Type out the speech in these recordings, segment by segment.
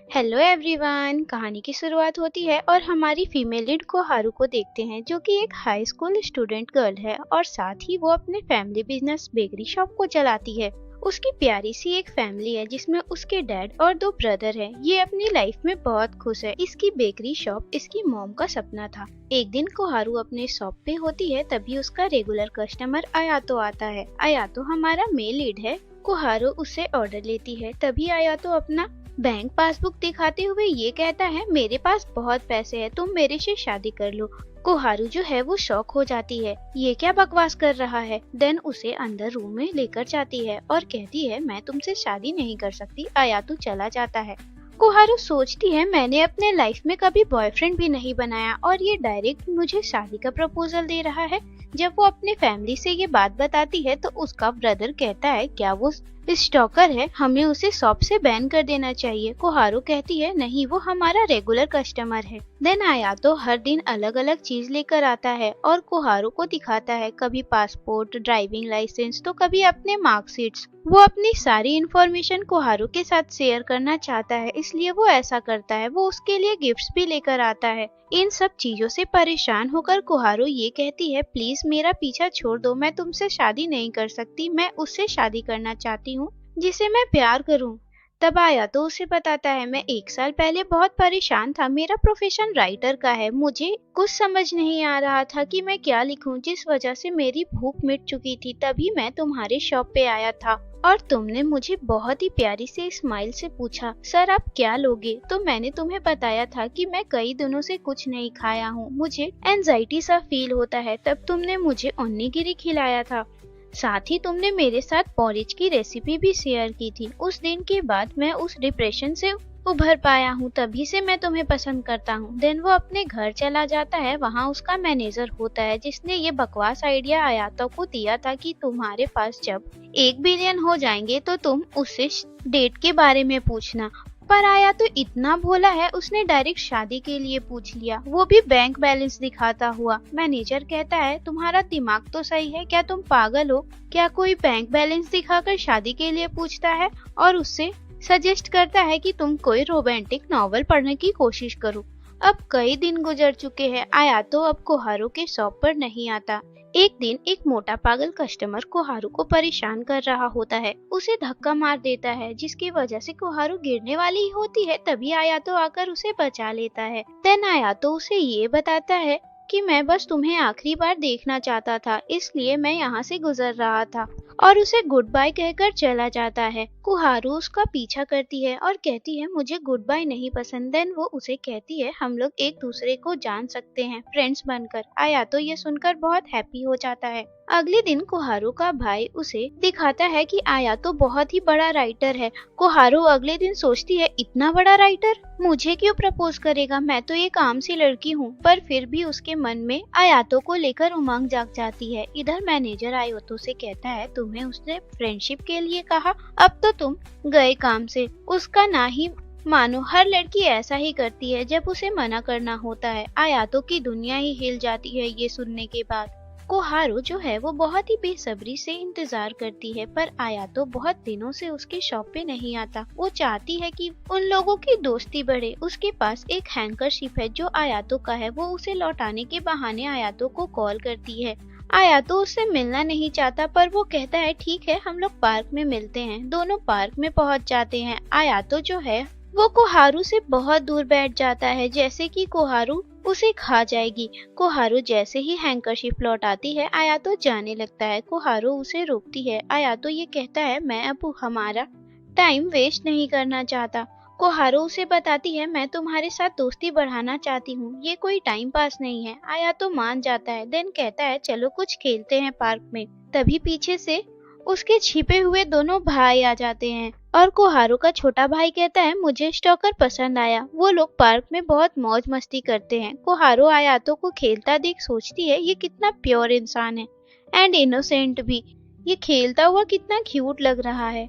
Hello everyone. कहानी की शुरुआत होती है और हमारी फीमेल लीड को हारू को देखते हैं, जो कि एक हाई स्कूल स्टूडेंट गर्ल है और साथ ही वो अपने फैमिली बिजनेस बेकरी शॉप को चलाती है। उसकी प्यारी सी एक फैमिली है जिसमें उसके डैड और दो ब्रदर हैं। ये अपनी लाइफ में बहुत खुश है। इसकी बेकरी शॉप इसकी मॉम का सपना था। एक दिन कोहारू अपने शॉप पे होती है, तभी उसका रेगुलर कस्टमर आयातो आता है। आयातो हमारा मेल लीड है। कोहारू उससे ऑर्डर लेती है, तभी आयातो अपना बैंक पासबुक दिखाते हुए ये कहता है, मेरे पास बहुत पैसे हैं, तुम मेरे से शादी कर लो। कोहारू जो है वो शॉक हो जाती है, ये क्या बकवास कर रहा है। देन उसे अंदर रूम में लेकर जाती है और कहती है, मैं तुमसे शादी नहीं कर सकती। आयातु चला जाता है। कोहारू सोचती है, मैंने अपने लाइफ में कभी बॉयफ्रेंड भी नहीं बनाया और ये डायरेक्ट मुझे शादी का प्रपोजल दे रहा है। जब वो अपने फैमिली से ये बात बताती है तो उसका ब्रदर कहता है, क्या वो स्टॉकर है, हमें उसे शॉप से बैन कर देना चाहिए। कोहारू कहती है, नहीं, वो हमारा रेगुलर कस्टमर है। देन आयातो हर दिन अलग अलग चीज लेकर आता है और कोहारू को दिखाता है, कभी पासपोर्ट, ड्राइविंग लाइसेंस तो कभी अपने मार्कशीट्स। वो अपनी सारी इन्फॉर्मेशन कोहारू के साथ शेयर करना चाहता है, इसलिए वो ऐसा करता है। वो उसके लिए गिफ्ट्स भी लेकर आता है। इन सब चीजों से परेशान होकर कोहारू ये कहती है, प्लीज मेरा पीछा छोड़ दो, मैं तुमसे शादी नहीं कर सकती, मैं उससे शादी करना चाहती हूँ जिसे मैं प्यार करूँ। तब आया तो उसे बताता है, मैं 1 साल पहले बहुत परेशान था। मेरा प्रोफेशन राइटर का है। मुझे कुछ समझ नहीं आ रहा था कि मैं क्या लिखूं, जिस वजह से मेरी भूख मिट चुकी थी। तभी मैं तुम्हारे शॉप पे आया था और तुमने मुझे बहुत ही प्यारी से स्माइल से पूछा, सर आप क्या लोगे। तो मैंने तुम्हें बताया था कि मैं कई दिनों से कुछ नहीं खाया हूँ, मुझे एंजाइटी सा फील होता है। तब तुमने मुझे ओनिगिरी खिलाया था, साथ ही तुमने मेरे साथ पॉरेज की रेसिपी भी शेयर की थी। उस दिन के बाद मैं उस डिप्रेशन से उभर पाया हूँ, तभी से मैं तुम्हें पसंद करता हूँ। देन वो अपने घर चला जाता है। वहाँ उसका मैनेजर होता है जिसने ये बकवास आइडिया आयातो को दिया था कि तुम्हारे पास जब 1 बिलियन हो जाएंगे तो तुम उससे डेट के बारे में पूछना। पर आया तो इतना भोला है, उसने डायरेक्ट शादी के लिए पूछ लिया, वो भी बैंक बैलेंस दिखाता हुआ। मैनेजर कहता है, तुम्हारा दिमाग तो सही है, क्या तुम पागल हो। क्या कोई बैंक बैलेंस दिखाकर शादी के लिए पूछता है। और उससे सजेस्ट करता है कि तुम कोई रोमांटिक नॉवल पढ़ने की कोशिश करो। अब कई दिन गुजर चुके हैं। आया तो अब कोहारू के शॉप पर नहीं आता। एक दिन एक मोटा पागल कस्टमर कोहारू को परेशान कर रहा होता है। उसे धक्का मार देता है, जिसकी वजह से कोहारू गिरने वाली ही होती है। तभी आयातो आकर उसे बचा लेता है। देन आयातो उसे ये बताता है कि मैं बस तुम्हें आखिरी बार देखना चाहता था, इसलिए मैं यहाँ से गुजर रहा था, और उसे गुड बाय कहकर चला जाता है। कोहारू उसका पीछा करती है और कहती है, मुझे गुड बाय नहीं पसंद। देन वो उसे कहती है, हम लोग एक दूसरे को जान सकते हैं फ्रेंड्स बनकर। आयातो ये सुनकर बहुत हैप्पी हो जाता है। अगले दिन कोहारू का भाई उसे दिखाता है कि आयातो बहुत ही बड़ा राइटर है। कोहारू अगले दिन सोचती है, इतना बड़ा राइटर मुझे क्यों प्रपोज करेगा, मैं तो एक आम सी लड़की हूँ। पर फिर भी उसके मन में आयातो को लेकर उमंग जाग जाती है। इधर मैनेजर आयातो से कहता है, तुम्हें उसने फ्रेंडशिप के लिए कहा, अब तो तुम गए काम से। उसका ना ही मानो, हर लड़की ऐसा ही करती है जब उसे मना करना होता है। आयातो की दुनिया ही हिल जाती है ये सुनने के बाद। कोहारू जो है वो बहुत ही बेसब्री से इंतजार करती है, पर आयातो बहुत दिनों से उसके शॉप पे नहीं आता। वो चाहती है कि उन लोगों की दोस्ती बढ़े। उसके पास एक हैंकरशिप है जो आयातो का है। वो उसे लौटाने के बहाने आयातो को कॉल करती है। आयातो उससे मिलना नहीं चाहता, पर वो कहता है, ठीक है, हम लोग पार्क में मिलते हैं। दोनों पार्क में पहुंच जाते हैं। आयातो जो है वो कोहारू से बहुत दूर बैठ जाता है, जैसे कि कोहारू उसे खा जाएगी। कोहारू जैसे ही हैंकरशिप लौटाती है, आयातो जाने लगता है। कोहारू उसे रोकती है। आयातो ये कहता है, मैं अब हमारा टाइम वेस्ट नहीं करना चाहता। कोहारू उसे बताती है, मैं तुम्हारे साथ दोस्ती बढ़ाना चाहती हूँ, ये कोई टाइम पास नहीं है। आयातो मान जाता है। देन कहता है, चलो कुछ खेलते हैं पार्क में। तभी पीछे से उसके छिपे हुए दोनों भाई आ जाते हैं और कोहारू का छोटा भाई कहता है, मुझे स्टॉकर पसंद आया। वो लोग पार्क में बहुत मौज मस्ती करते हैं। कोहारू आयातो को खेलता देख सोचती है, ये कितना प्योर इंसान है एंड इनोसेंट भी, ये खेलता हुआ कितना क्यूट लग रहा है।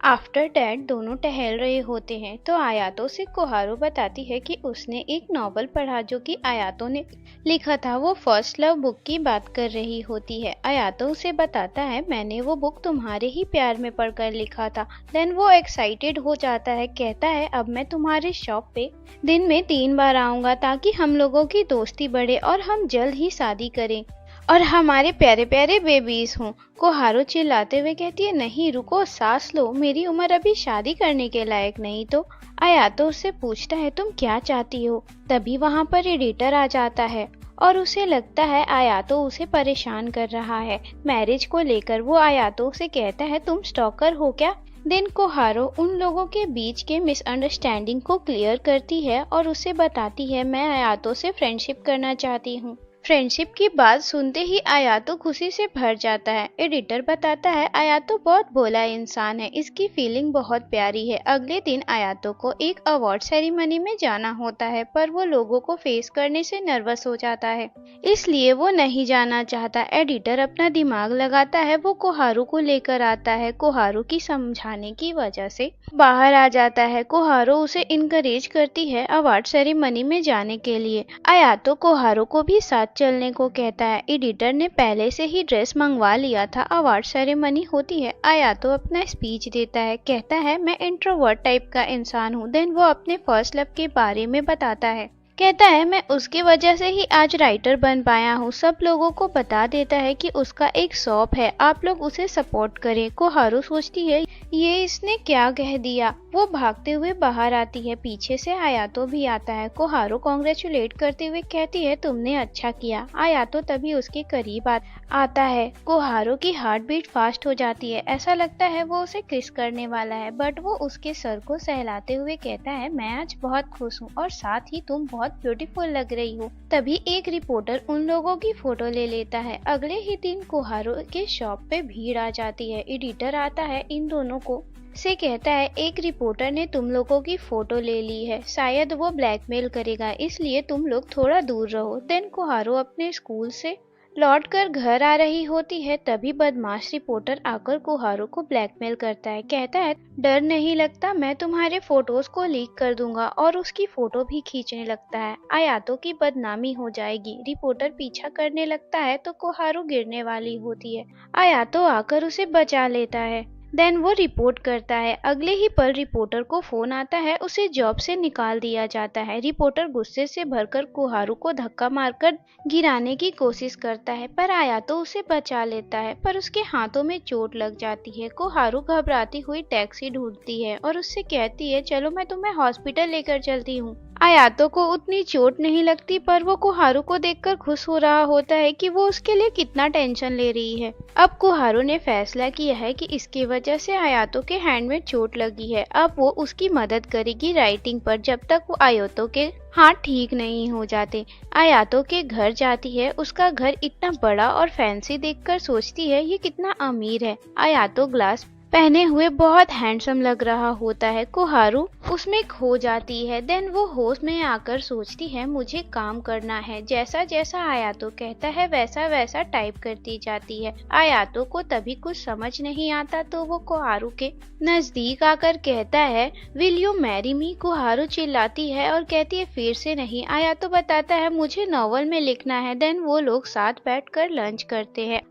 आफ्टर डैट दोनों टहल रहे होते हैं तो आयातो से कोहारू बताती है कि उसने एक नॉवल पढ़ा जो कि आयातो ने लिखा था। वो फर्स्ट लव बुक की बात कर रही होती है। आयातो उसे बताता है मैंने वो बुक तुम्हारे ही प्यार में पढ़कर लिखा था। देन वो एक्साइटेड हो जाता है, कहता है अब मैं तुम्हारे शॉप पे दिन में 3 बार आऊंगा ताकि हम लोगों की दोस्ती बढ़े और हम जल्द ही शादी करें और हमारे प्यारे प्यारे बेबीज हों। कोहारू चिल्लाते हुए कहती है नहीं रुको, सांस लो, मेरी उम्र अभी शादी करने के लायक नहीं। तो आयातो उससे पूछता है तुम क्या चाहती हो। तभी वहाँ पर एडिटर आ जाता है और उसे लगता है आयातो उसे परेशान कर रहा है मैरिज को लेकर। वो आयातो से कहता है तुम स्टॉकर हो क्या। देन कोहारू उन लोगों के बीच के मिसअंडरस्टैंडिंग को क्लियर करती है और उसे बताती है मैं आयातो से फ्रेंडशिप करना चाहती हूँ। फ्रेंडशिप की बात सुनते ही आयातो खुशी से भर जाता है। एडिटर बताता है आयातो बहुत भोला इंसान है, इसकी फीलिंग बहुत प्यारी है। अगले दिन आयातो को एक अवार्ड सेरेमनी में जाना होता है पर वो लोगों को फेस करने से नर्वस हो जाता है, इसलिए वो नहीं जाना चाहता। एडिटर अपना दिमाग लगाता है, वो कोहारू को लेकर आता है। कोहारू की समझाने की वजह से बाहर आ जाता है। कोहारू उसे इनकरेज करती है अवार्ड सेरेमनी में जाने के लिए। आयातो कोहारू को भी साथ चलने को कहता है। एडिटर ने पहले से ही ड्रेस मंगवा लिया था। अवार्ड सेरेमनी होती है। आयातो अपना स्पीच देता है, कहता है मैं इंट्रोवर्ट टाइप का इंसान हूँ। देन वो अपने फर्स्ट लव के बारे में बताता है, कहता है मैं उसकी वजह से ही आज राइटर बन पाया हूँ। सब लोगों को बता देता है कि उसका एक शॉप है, आप लोग उसे सपोर्ट करें। कोहारू सोचती है ये इसने क्या कह दिया। वो भागते हुए बाहर आती है, पीछे से आयातो भी आता है। कोहारू कांग्रेचुलेट करते हुए कहती है तुमने अच्छा किया। आयातो तभी उसके करीब आता है। कोहारू की हार्ट बीट फास्ट हो जाती है, ऐसा लगता है वो उसे किस करने वाला है, बट वो उसके सर को सहलाते हुए कहता है मैं आज बहुत खुश हूँ और साथ ही तुम बहुत ब्यूटीफुल लग रही हो। तभी एक रिपोर्टर उन लोगों की फोटो ले लेता है। अगले ही दिन कोहारू के शॉप पे भीड़ आ जाती है। एडिटर आता है, इन दोनों को से कहता है एक रिपोर्टर ने तुम लोगों की फोटो ले ली है, शायद वो ब्लैकमेल करेगा, इसलिए तुम लोग थोड़ा दूर रहो। देन कोहारू अपने स्कूल से लौट कर घर आ रही होती है। तभी बदमाश रिपोर्टर आकर कोहारू को ब्लैकमेल करता है, कहता है डर नहीं लगता, मैं तुम्हारे फोटोज को लीक कर दूंगा, और उसकी फोटो भी खींचने लगता है। आयातो की बदनामी हो जाएगी। रिपोर्टर पीछा करने लगता है तो कोहारू गिरने वाली होती है। आयातो आकर उसे बचा लेता है। देन वो रिपोर्ट करता है। अगले ही पल रिपोर्टर को फोन आता है, उसे जॉब से निकाल दिया जाता है। रिपोर्टर गुस्से से भरकर कोहारू को धक्का मारकर गिराने की कोशिश करता है पर आयातो उसे बचा लेता है, पर उसके हाथों में चोट लग जाती है। कोहारू घबराती हुई टैक्सी ढूंढती है और उससे कहती है चलो मैं तुम्हें हॉस्पिटल लेकर चलती हूँ। आयातो को उतनी चोट नहीं लगती पर वो कोहारू को देखकर खुश हो रहा होता है कि वो उसके लिए कितना टेंशन ले रही है। अब कोहारू ने फैसला किया है कि इसकी वजह से आयातो के हैंड में चोट लगी है। अब वो उसकी मदद करेगी राइटिंग पर जब तक वो आयातो के हाथ ठीक नहीं हो जाते। आयातो के घर जाती है। उसका घर इतना बड़ा और फैंसी देखकर सोचती है ये कितना अमीर है। आयातो ग्लास पहने हुए बहुत हैंडसम लग रहा होता है। कोहारू उसमें खो जाती है। देन वो होश में आकर सोचती है मुझे काम करना है। जैसा जैसा आयातो कहता है वैसा वैसा टाइप करती जाती है। आयातो को तभी कुछ समझ नहीं आता तो वो कोहारू के नजदीक आकर कहता है विल यू मैरी मी। कोहारू चिल्लाती है और कहती है फिर से नहीं। आयातो बताता है मुझे नॉवल में लिखना है। देन वो लोग साथ बैठकर लंच करते हैं।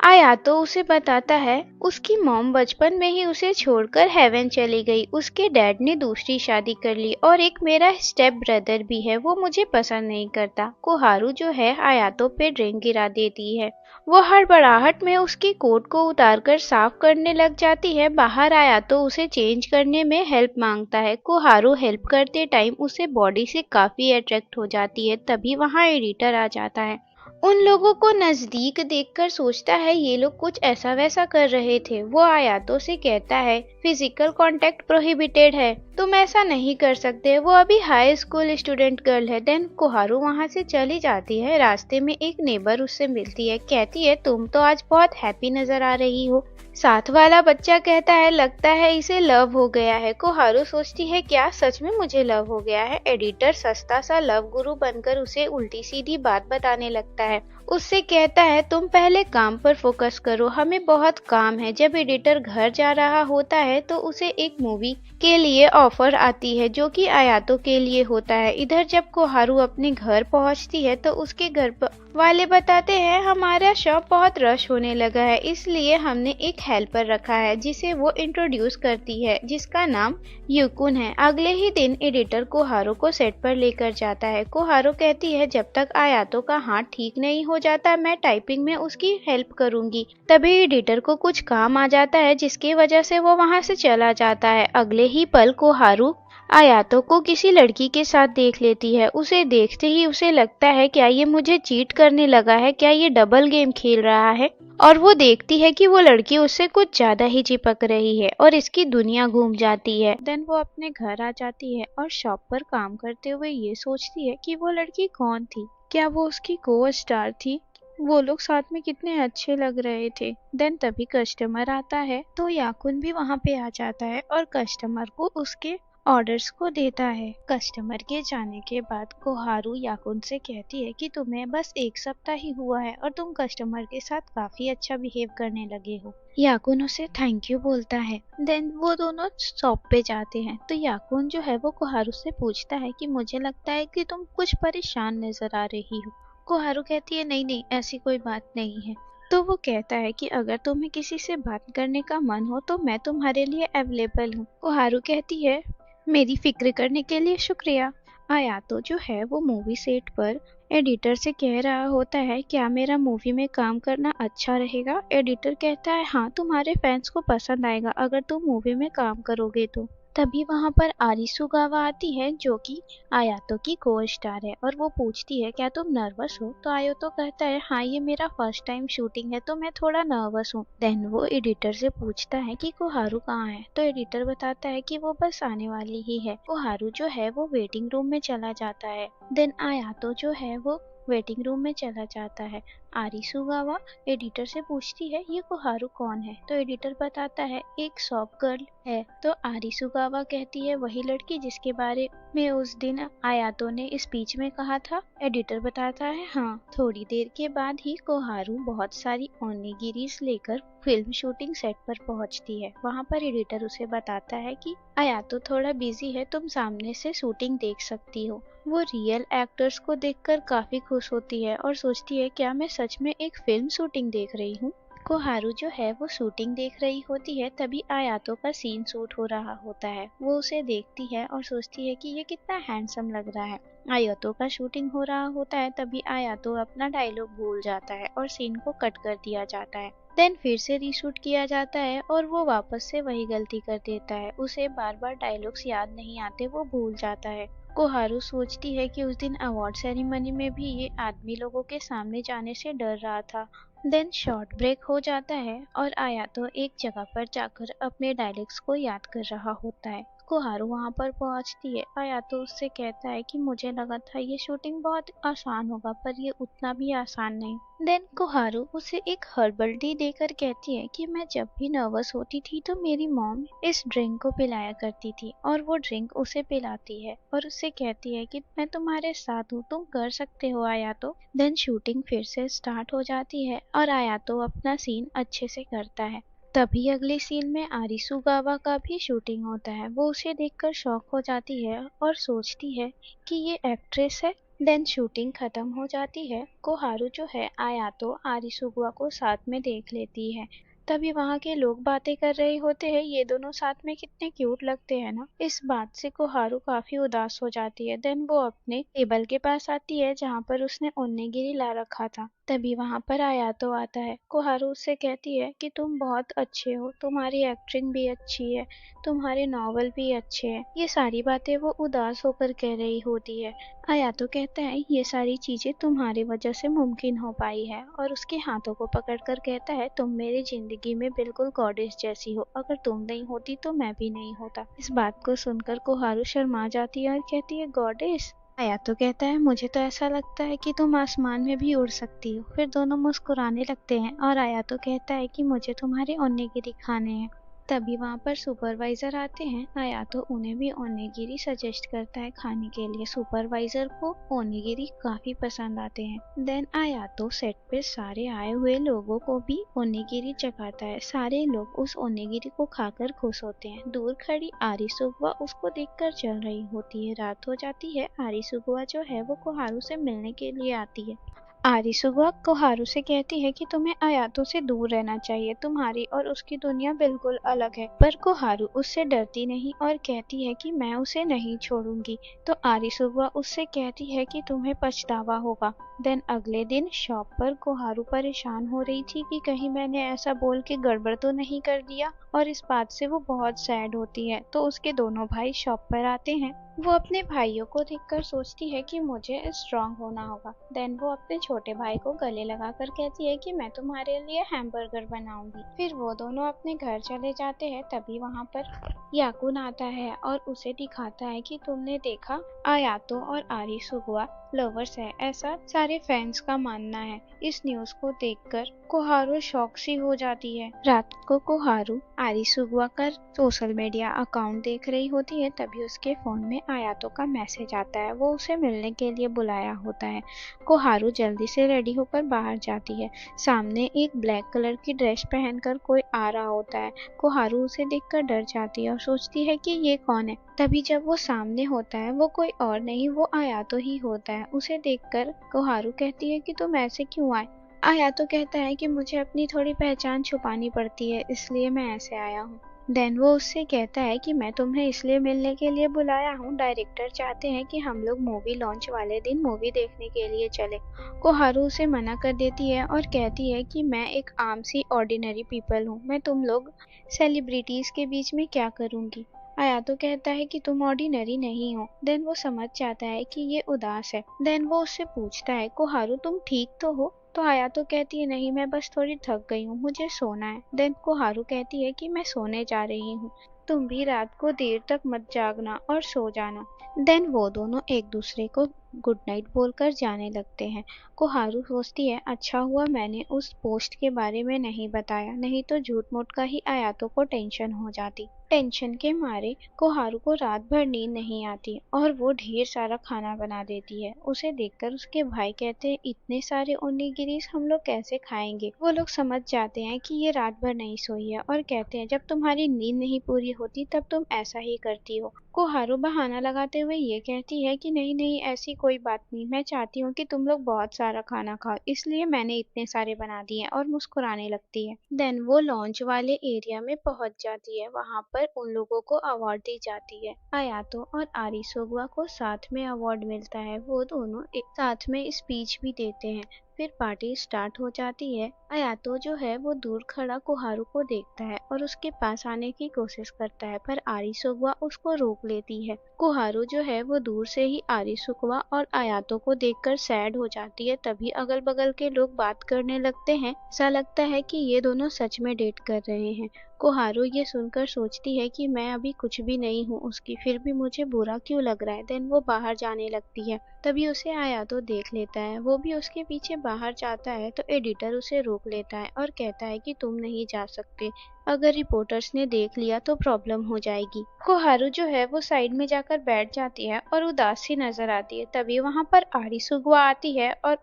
आयातो उसे बताता है उसकी मॉम बचपन में ही उसे छोड़कर हेवन चली गई। उसके डैड ने दूसरी शादी कर ली और एक मेरा स्टेप ब्रदर भी है, वो मुझे पसंद नहीं करता। कोहारू जो है आयातो पे ड्रिंक गिरा देती है। वो हड़बड़ाहट में उसकी कोट को उतारकर साफ करने लग जाती है। बाहर आयातो उसे चेंज करने में हेल्प मांगता है। कोहारू हेल्प करते टाइम उसे बॉडी से काफी अट्रैक्ट हो जाती है। तभी वहाँ एडिटर आ जाता है। उन लोगों को नजदीक देखकर सोचता है ये लोग कुछ ऐसा वैसा कर रहे थे। वो आयातो से कहता है फिजिकल कांटेक्ट प्रोहिबिटेड है, तुम ऐसा नहीं कर सकते, वो अभी हाई स्कूल स्टूडेंट गर्ल है। देन कोहारू वहाँ से चली जाती है। रास्ते में एक नेबर उससे मिलती है, कहती है तुम तो आज बहुत हैप्पी नजर आ रही हो। साथ वाला बच्चा कहता है लगता है इसे लव हो गया है। कोहारू सोचती है क्या सच में मुझे लव हो गया है। एडिटर सस्ता सा लव गुरु बनकर उसे उल्टी सीधी बात बताने लगता है उससे कहता है तुम पहले काम पर फोकस करो, हमें बहुत काम है। जब एडिटर घर जा रहा होता है तो उसे एक मूवी के लिए ऑफर आती है जो कि आयातो के लिए होता है। इधर जब कोहारू अपने घर पहुंचती है तो उसके घर वाले बताते हैं हमारा शॉप बहुत रश होने लगा है, इसलिए हमने एक हेल्पर रखा है जिसे वो इंट्रोड्यूस करती है जिसका नाम यूकुन है। अगले ही दिन एडिटर कोहारू को सेट पर लेकर जाता है। कोहारू कहती है जब तक आयातो का हाथ ठीक नहीं हो जाता मैं टाइपिंग में उसकी हेल्प करूंगी। तभी एडिटर को कुछ काम आ जाता है जिसकी वजह से वो वहां से चला जाता है। अगले ही पल कोहारू आयातो को किसी लड़की के साथ देख लेती है। उसे देखते ही उसे लगता है क्या ये मुझे चीट करने लगा है, क्या ये डबल गेम खेल रहा है। और वो देखती है कि वो लड़की उससे कुछ ज्यादा ही चिपक रही है और इसकी दुनिया घूम जाती है। देन वो अपने घर आ जाती है और शॉप पर काम करते हुए ये सोचती है कि वो लड़की कौन थी, क्या वो उसकी को स्टार थी, वो लोग साथ में कितने अच्छे लग रहे थे। देन तभी कस्टमर आता है तो याकुन भी वहाँ पे आ जाता है और कस्टमर को उसके ऑर्डर्स को देता है। कस्टमर के जाने के बाद कोहारू याकुन से कहती है कि तुम्हें बस एक सप्ताह ही हुआ है और तुम कस्टमर के साथ काफी अच्छा बिहेव करने लगे हो। याकुन उसे थैंक यू बोलता है। देन वो दोनों शॉप पे जाते हैं तो याकुन जो है वो कोहारू से पूछता है कि मुझे लगता है कि तुम कुछ परेशान नजर आ रही हो। कोहारू कहती है नहीं नहीं ऐसी कोई बात नहीं है। तो वो कहता है कि अगर तुम्हें किसी से बात करने का मन हो तो मैं तुम्हारे लिए अवेलेबल हूँ। कोहारू कहती है मेरी फिक्र करने के लिए शुक्रिया। आयातो जो है वो मूवी सेट पर एडिटर से कह रहा होता है क्या मेरा मूवी में काम करना अच्छा रहेगा। एडिटर कहता है हाँ तुम्हारे फैंस को पसंद आएगा अगर तुम मूवी में काम करोगे तो। तभी वहाँ पर आरिसुगावा आती है जो कि आयातो की को स्टार है और वो पूछती है क्या तुम नर्वस हो। तो आयातो कहता है हाँ ये मेरा फर्स्ट टाइम शूटिंग है तो मैं थोड़ा नर्वस हूँ। देन वो एडिटर से पूछता है कि कोहारू कहाँ है। तो एडिटर बताता है कि वो बस आने वाली ही है। कोहारू जो है वो वेटिंग रूम में चला जाता है। देन आयातो जो है वो वेटिंग रूम में चला जाता है। आरिसुगावा एडिटर से पूछती है ये कोहारू कौन है। तो एडिटर बताता है एक शॉप गर्ल है। तो आरिसुगावा कहती है वही लड़की जिसके बारे में उस दिन आयातो ने स्पीच में कहा था। एडिटर बताता है हाँ। थोड़ी देर के बाद ही कोहारू बहुत सारी ओनिगिरीज लेकर फिल्म शूटिंग सेट पर पहुंचती है। वहां पर एडिटर उसे बताता है कि आयातो थोड़ा बिजी है, तुम सामने से शूटिंग देख सकती हो। वो रियल एक्टर्स को देखकर काफी खुश होती है और सोचती है क्या मैं सच में एक फिल्म शूटिंग देख रही हूँ। कोहारू जो है वो शूटिंग देख रही होती है तभी आयातो का सीन शूट हो रहा होता है। वो उसे देखती है और सोचती है कि ये कितना हैंडसम लग रहा है। आयातो का शूटिंग हो रहा होता है तभी आयातो अपना डायलॉग भूल जाता है और सीन को कट कर दिया जाता है। देन फिर से रीशूट किया जाता है और वो वापस से वही गलती कर देता है। उसे बार बार डायलॉग्स याद नहीं आते, वो भूल जाता है। कोहारू सोचती है कि उस दिन अवार्ड सेरेमनी में भी ये आदमी लोगों के सामने जाने से डर रहा था। देन शॉर्ट ब्रेक हो जाता है और आयातो एक जगह पर जाकर अपने डायलॉग्स को याद कर रहा होता है। कोहारू वहां पर पहुंचती है। आयातो उससे कहता है कि मुझे लगा था ये शूटिंग बहुत आसान होगा पर ये उतना भी आसान नहीं। देन कोहारू उसे एक हर्बल टी देकर कहती है कि मैं जब भी नर्वस होती थी तो मेरी मॉम इस ड्रिंक को पिलाया करती थी और वो ड्रिंक उसे पिलाती है और उससे कहती है कि मैं तुम्हारे साथ हूँ, तुम कर सकते हो आयातो। देन शूटिंग फिर से स्टार्ट हो जाती है और आयातो अपना सीन अच्छे से करता है। तभी अगले सीन में आरिसुगावा का भी शूटिंग होता है। वो उसे देखकर शॉक हो जाती है और सोचती है कि ये एक्ट्रेस है। देन शूटिंग खत्म हो जाती है। कोहारू जो है आयातो आरिसुगावा को साथ में देख लेती है। तभी वहाँ के लोग बातें कर रहे होते हैं ये दोनों साथ में कितने क्यूट लगते हैं ना। इस बात से कोहारू काफी उदास हो जाती है। देन वो अपने टेबल के पास आती है जहाँ पर उसने ओनिगिरी ला रखा था। तभी वहाँ पर आयातो आता है। कोहारू उससे कहती है कि तुम बहुत अच्छे हो, तुम्हारी एक्टिंग भी अच्छी है, तुम्हारे नॉवल भी अच्छे हैं। ये सारी बातें वो उदास होकर कह रही होती है। आयातो कहता है ये सारी चीजें तुम्हारी वजह से मुमकिन हो पाई है और उसके हाथों को पकड़कर कहता है तुम मेरी जिंदगी में बिल्कुल गॉडेस जैसी हो, अगर तुम नहीं होती तो मैं भी नहीं होता। इस बात को सुनकर कोहारू शर्मा जाती है और कहती है गॉडेस। आयातो कहता है मुझे तो ऐसा लगता है कि तुम आसमान में भी उड़ सकती हो। फिर दोनों मुस्कुराने लगते हैं और आयातो कहता है कि मुझे तुम्हारे ओनिगिरी खाने हैं। तभी वहाँ पर सुपरवाइजर आते हैं। आयातो उन्हें भी ओनिगिरी सजेस्ट करता है खाने के लिए। सुपरवाइजर को ओनिगिरी काफी पसंद आते हैं। देन आयातो सेट पे सारे आए हुए लोगों को भी ओनिगिरी चखाता है। सारे लोग उस ओनिगिरी को खाकर खुश होते हैं। दूर खड़ी आरिसुगुआ उसको देखकर चल रही होती है। रात हो जाती है। आरिसुगुआ जो है वो कोहारू से मिलने के लिए आती है। आरिसुगुआ कोहारू से कहती है कि तुम्हें आयातो से दूर रहना चाहिए, तुम्हारी और उसकी दुनिया बिल्कुल अलग है। पर कोहारू उससे डरती नहीं और कहती है कि मैं उसे नहीं छोड़ूंगी। तो आरिसुगुआ उससे कहती है कि तुम्हें पछतावा होगा। देन अगले दिन शॉप पर कोहारू परेशान हो रही थी कि कहीं मैंने ऐसा बोल के गड़बड़ तो नहीं कर दिया, और इस बात से वो बहुत सैड होती है। तो उसके दोनों भाई शॉप पर आते हैं। वो अपने भाइयों को देखकर सोचती है कि मुझे स्ट्रांग होना होगा। देन वो अपने छोटे भाई को गले लगाकर कहती है कि मैं तुम्हारे लिए हैमबर्गर बनाऊंगी। फिर वो दोनों अपने घर चले जाते हैं। तभी वहाँ पर याकुन आता है और उसे दिखाता है कि तुमने देखा, आयातो और आरिसुगुआ लवर्स है, ऐसा सारे फैंस का मानना है। इस न्यूज को देखकर कोहारू शॉक सी हो जाती है। रात को कोहारू आरिसुगुआ का सोशल मीडिया अकाउंट देख रही होती है। तभी उसके फोन में आयातो का मैसेज आता है। वो उसे मिलने के लिए बुलाया होता है। कोहारू जल्दी से रेडी होकर बाहर जाती है। सामने एक ब्लैक कलर की ड्रेस पहनकर कोई आ रहा होता है। कोहारू उसे देखकर डर जाती है और सोचती है कि ये कौन है। तभी जब वो सामने होता है वो कोई और नहीं, वो आयातो ही होता है। उसे देखकर कोहारू कहती है कि तुम ऐसे क्यों आए। आयातो कहता है कि मुझे अपनी थोड़ी पहचान छुपानी पड़ती है, इसलिए मैं ऐसे आया हूँ। देन वो उससे कहता है कि मैं तुम्हें इसलिए मिलने के लिए बुलाया हूँ, डायरेक्टर चाहते हैं कि हम लोग मूवी लॉन्च वाले दिन मूवी देखने के लिए चले। कोहारू उसे मना कर देती है और कहती है कि मैं एक आम सी ऑर्डिनरी पीपल हूँ, मैं तुम लोग सेलिब्रिटीज के बीच में क्या करूँगी। आयातो कहता है कि तुम ऑर्डिनरी नहीं हो। देन वो समझ जाता है कि ये उदास है। देन वो उससे पूछता है, कोहारू तुम ठीक तो हो। तो आयातो कहती है, नहीं, मैं बस थोड़ी थक गई हूँ, मुझे सोना है। देन कोहारू कहती है कि मैं सोने जा रही हूँ, तुम भी रात को देर तक मत जागना और सो जाना। देन वो दोनों एक दूसरे को गुड नाइट बोलकर जाने लगते हैं। कोहारू सोचती है, अच्छा हुआ मैंने उस पोस्ट के बारे में नहीं बताया, नहीं तो झूठ मूठ का ही आयातो को टेंशन हो जाती। टेंशन के मारे कोहारू को रात भर नींद नहीं आती और वो ढेर सारा खाना बना देती है। उसे देखकर उसके भाई कहते हैं, इतने सारे ओनिगिरीस हम लोग कैसे खाएंगे। वो लोग समझ जाते हैं कि ये रात भर नहीं सोई है और कहते हैं, जब तुम्हारी नींद नहीं पूरी होती तब तुम ऐसा ही करती हो। कोहारू बहाना लगाते हुए ये कहती है कि नहीं नहीं, ऐसी कोई बात नहीं, मैं चाहती हूँ कि तुम लोग बहुत सारा खाना खाओ, इसलिए मैंने इतने सारे बना दिए, और मुस्कुराने लगती है। देन वो लॉन्च वाले एरिया में पहुंच जाती है। वहाँ पर उन लोगों को अवार्ड दी जाती है। आयातो और आरिसुगुआ को साथ में अवार्ड मिलता है। वो दोनों एक साथ में स्पीच भी देते हैं। फिर पार्टी स्टार्ट हो जाती है। आयातो जो है वो दूर खड़ा कोहारू को देखता है और उसके पास आने की कोशिश करता है, पर आरिसुगुआ उसको रोक लेती है। कोहारू जो है वो दूर से ही आरिसुगुआ और आयातो को देखकर सैड हो जाती है। तभी अगल बगल के लोग बात करने लगते हैं। ऐसा लगता है कि ये दोनों सच में डेट कर रहे हैं। कोहारू ये सुनकर सोचती है कि मैं अभी कुछ भी नहीं हूँ उसकी, फिर भी मुझे बुरा क्यों लग रहा है। देन वो बाहर जाने लगती है। तभी उसे आयातो देख लेता है। वो भी उसके पीछे बाहर जाता है तो एडिटर उसे रोक लेता है और कहता है कि तुम नहीं जा सकते, अगर रिपोर्टर्स ने देख लिया तो प्रॉब्लम हो जाएगी। कोहारू जो है वो साइड में जाकर बैठ जाती है और उदास सी नजर आती है। तभी वहाँ पर आरिसुगुआ आती है और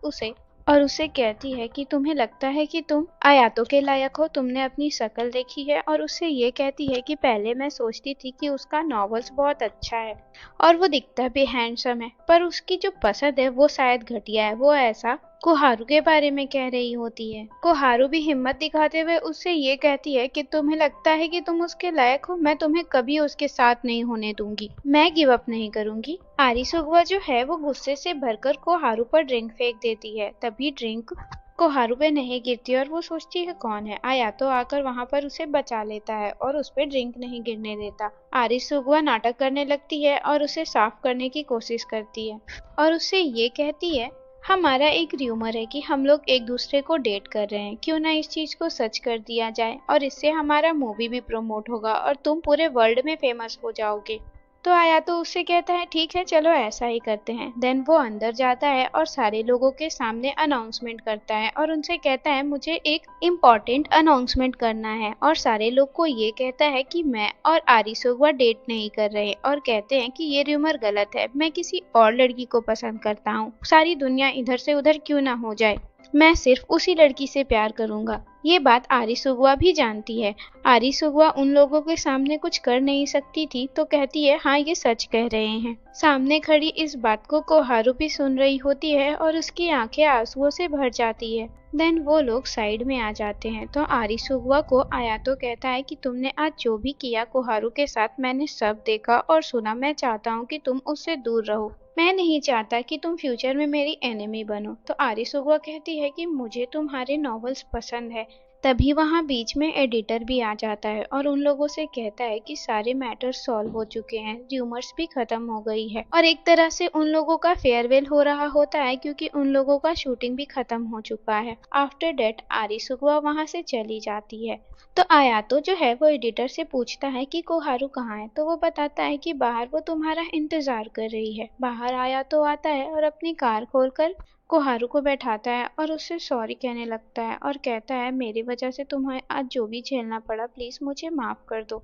उसे कहती है कि तुम्हें लगता है कि तुम आयातो के लायक हो, तुमने अपनी शक्ल देखी है। और उससे ये कहती है कि पहले मैं सोचती थी कि उसका नॉवेल्स बहुत अच्छा है और वो दिखता भी हैंडसम है, पर उसकी जो पसंद है वो शायद घटिया है। वो ऐसा कोहारू के बारे में कह रही होती है। कोहारू भी हिम्मत दिखाते हुए उससे ये कहती है कि तुम्हें लगता है कि तुम उसके लायक हो, मैं तुम्हें कभी उसके साथ नहीं होने दूंगी, मैं गिव अप नहीं करूंगी। आरिसुगुआ जो है वो गुस्से से भरकर कोहारू पर ड्रिंक फेंक देती है। तभी ड्रिंक कोहारू पे नहीं गिरती और वो सोचती है कौन है। आयातो आकर वहाँ पर उसे बचा लेता है और उस पे ड्रिंक नहीं गिरने देता। आरिसुगुआ नाटक करने लगती है और उसे साफ करने की कोशिश करती है और उससे ये कहती है, हमारा एक र्यूमर है कि हम लोग एक दूसरे को डेट कर रहे हैं, क्यों ना इस चीज को सच कर दिया जाए और इससे हमारा मूवी भी प्रमोट होगा और तुम पूरे वर्ल्ड में फेमस हो जाओगे। तो आयातो उससे कहता है ठीक है चलो ऐसा ही करते हैं। देन वो अंदर जाता है और सारे लोगों के सामने अनाउंसमेंट करता है और उनसे कहता है मुझे एक इम्पोर्टेंट अनाउंसमेंट करना है, और सारे लोग को ये कहता है कि मैं और आरिसुगवा डेट नहीं कर रहे, और कहते हैं कि ये र्यूमर गलत है, मैं किसी और लड़की को पसंद करता हूँ, सारी दुनिया इधर से उधर क्यों ना हो जाए, मैं सिर्फ उसी लड़की से प्यार करूंगा। ये बात आरिसुगवा भी जानती है। आरिसुगवा उन लोगों के सामने कुछ कर नहीं सकती थी तो कहती है हाँ ये सच कह रहे हैं। सामने खड़ी इस बात को कोहारू भी सुन रही होती है और उसकी आंखें आंसुओं से भर जाती है। देन वो लोग साइड में आ जाते हैं तो आरिसुगवा को आयातो कहता है कि तुमने आज जो भी किया कोहारू के साथ मैंने सब देखा और सुना, मैं चाहता हूँ कि तुम उससे दूर रहो, मैं नहीं चाहता कि तुम फ्यूचर में मेरी एनिमी बनो। तो आरिसुगवा कहती है कि मुझे तुम्हारे नॉवेल्स पसंद है। तभी वहाँ बीच में एडिटर भी आ जाता है और उन लोगों से कहता है कि सारे मैटर सॉल्व हो चुके हैं, र्यूमर्स भी खत्म हो गई है, और एक तरह से उन लोगों का फेयरवेल हो रहा होता है क्योंकि उन लोगों का शूटिंग भी खत्म हो चुका है। आफ्टर डेट आरिसुगवा वहाँ से चली जाती है। तो आयातो जो है वो एडिटर से पूछता है कि कोहारू कहाँ है, तो वो बताता है कि बाहर वो तुम्हारा इंतजार कर रही है। बाहर आयातो आता है और अपनी कार खोलकर कोहारू को बैठाता है और उससे सॉरी कहने लगता है और कहता है मेरी वजह से तुम्हें आज जो भी झेलना पड़ा प्लीज मुझे माफ कर दो।